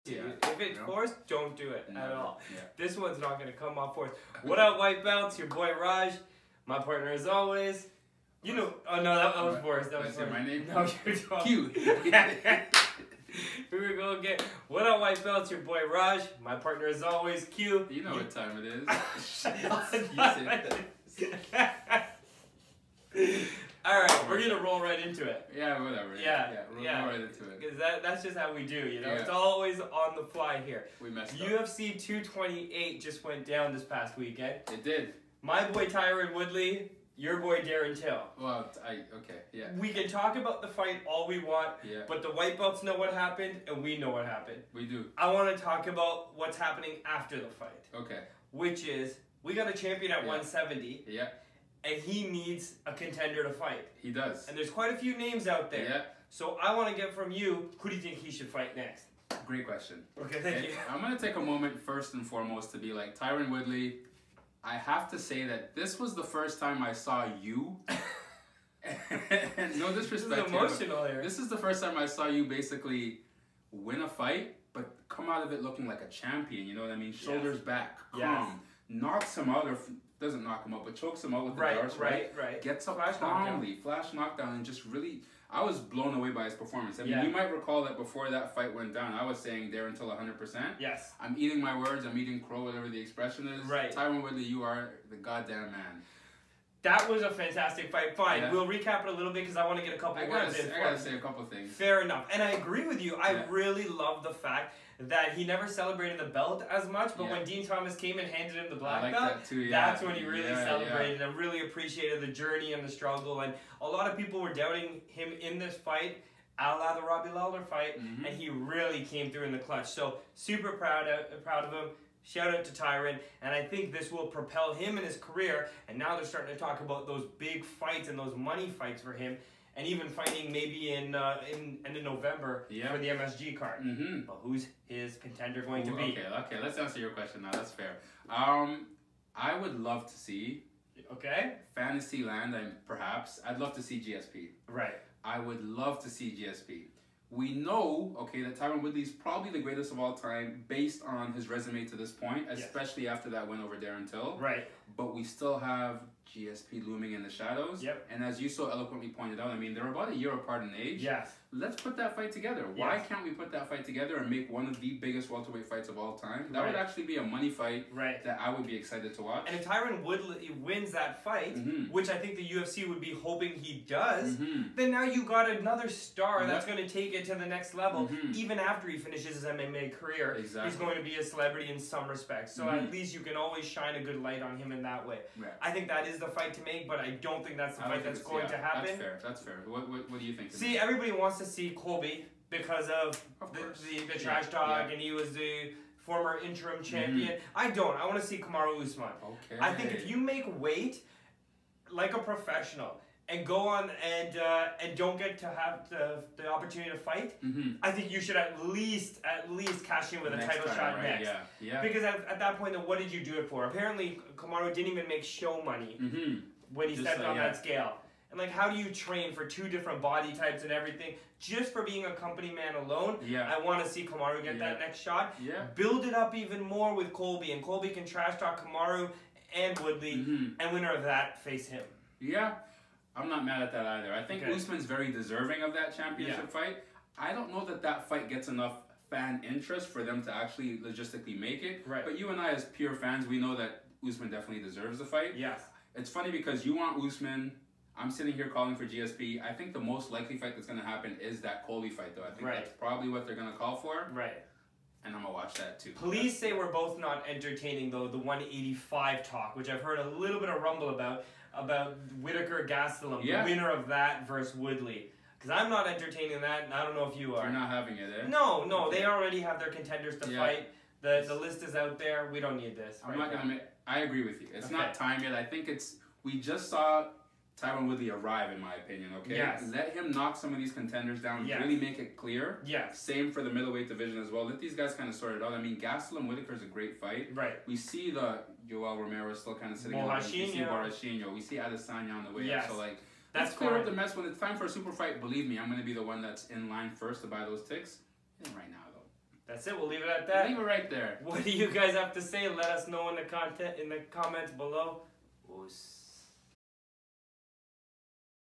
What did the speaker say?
Yeah. If it's forced, don't do it at all. Yeah. This one's not going to come off forced. What up, white belts? Your boy Raj, my partner as always. You know, oh no, that was forced. That was forced. My name? No, you're talking. Q. Here we go again. What up, white belts? Your boy Raj, my partner as always, Q. You know what time it is. All right, we're gonna roll right into it. Yeah, whatever. Roll right into it. Because that's just how we do, you know. Yeah. It's always on the fly here. We messed up. UFC 228 just went down this past weekend. It did. My boy Tyron Woodley, your boy Darren Till. Well, okay, yeah. We can talk about the fight all we want, Yeah. but the white belts know what happened, and we know what happened. We do. I want to talk about what's happening after the fight. Okay. Which is, we got a champion at 170. Yeah. And he needs a contender to fight. He does. And there's quite a few names out there. Yeah. So I want to get from you, who do you think he should fight next? Great question. Okay, thank you. I'm going to take a moment first and foremost to be like, Tyron Woodley, I have to say that this was the first time I saw you. And no disrespect. This is emotional here. This is the first time I saw you basically win a fight, but come out of it looking like a champion. You know what I mean? Shoulders back, calm, knocks him out, or doesn't knock him out, but chokes him out with the darts, right? Gets up calmly, flash knockdown, and just really, I was blown away by his performance. I mean, you might recall that before that fight went down, I was saying Darren till 100%. Yes. I'm eating my words, I'm eating crow, whatever the expression is. Right. Tyron Woodley, you are the goddamn man. That was a fantastic fight. Fine, we'll recap it a little bit because I want to get a couple words in. I gotta say a couple things. Fair enough. And I agree with you. I really love the fact that he never celebrated the belt as much, but when Dean Thomas came and handed him the black belt, that too, that's when he really celebrated and really appreciated the journey and the struggle. And a lot of people were doubting him in this fight, a la the Robbie Lawler fight, and he really came through in the clutch. So super proud of him. Shout out to Tyron, and I think this will propel him in his career. And now they're starting to talk about those big fights and those money fights for him, and even fighting maybe in end of November for the MSG card. But who's his contender going to be? Okay, let's answer your question now. That's fair. I would love to see. Fantasy land, perhaps. I'd love to see GSP. Right. I would love to see GSP. We know, that Tyron Woodley is probably the greatest of all time based on his resume to this point, especially after that win over Darren Till. Right. But we still have GSP looming in the shadows. And as you so eloquently pointed out, I mean, they're about a year apart in age. Let's put that fight together. Why can't we put that fight together and make one of the biggest welterweight fights of all time? That would actually be a money fight that I would be excited to watch. And if Tyron Woodley wins that fight, which I think the UFC would be hoping he does, then now you got another star that's going to take it to the next level. Even after he finishes his MMA career, he's going to be a celebrity in some respects. So at least you can always shine a good light on him in that way. I think that is the fight to make, but I don't think that's the fight that's going to happen. That's fair. What do you think? See, everybody wants to see Colby because of the trash talk, and he was the former interim champion. I don't. I want to see Kamaru Usman. I think if you make weight like a professional and go on and don't get to have the opportunity to fight, I think you should at least cash in with a title shot next. Because at that point, then what did you do it for? Apparently, Kamaru didn't even make show money when he stepped on that scale. And like, how do you train for two different body types and everything just for being a company man alone? I want to see Kamaru get that next shot. Build it up even more with Colby, and Colby can trash talk Kamaru and Woodley, and winner of that face him. I'm not mad at that either. I think Usman's very deserving of that championship fight. I don't know that fight gets enough fan interest for them to actually logistically make it. But you and I, as pure fans, we know that Usman definitely deserves the fight. It's funny because you want Usman. I'm sitting here calling for GSP. I think the most likely fight that's going to happen is that Colby fight, though. I think that's probably what they're going to call for. And I'm going to watch that, too. Please say we're both not entertaining, though, the 185 talk, which I've heard a little bit of rumble about Whitaker-Gastelum, the winner of that versus Woodley. Because I'm not entertaining that, and I don't know if you are. You're not having it, eh? No, they already have their contenders to fight. The list is out there. We don't need this. I'm not going to I agree with you. It's not time yet. I think we just saw Tyron Woodley arrive, in my opinion, Let him knock some of these contenders down, really make it clear. Same for the middleweight division as well. Let these guys kind of sort it out. I mean, Gastelum-Whitaker is a great fight. We see the Joel Romero still kind of sitting in the We see Borrachinho. We see Adesanya on the way up. So, like, let's clear up the mess. When it's time for a super fight, believe me, I'm going to be the one that's in line first to buy those ticks. And right now, though, That's it. We'll leave it at that. Leave it right there. What do you guys have to say? Let us know in the comments below.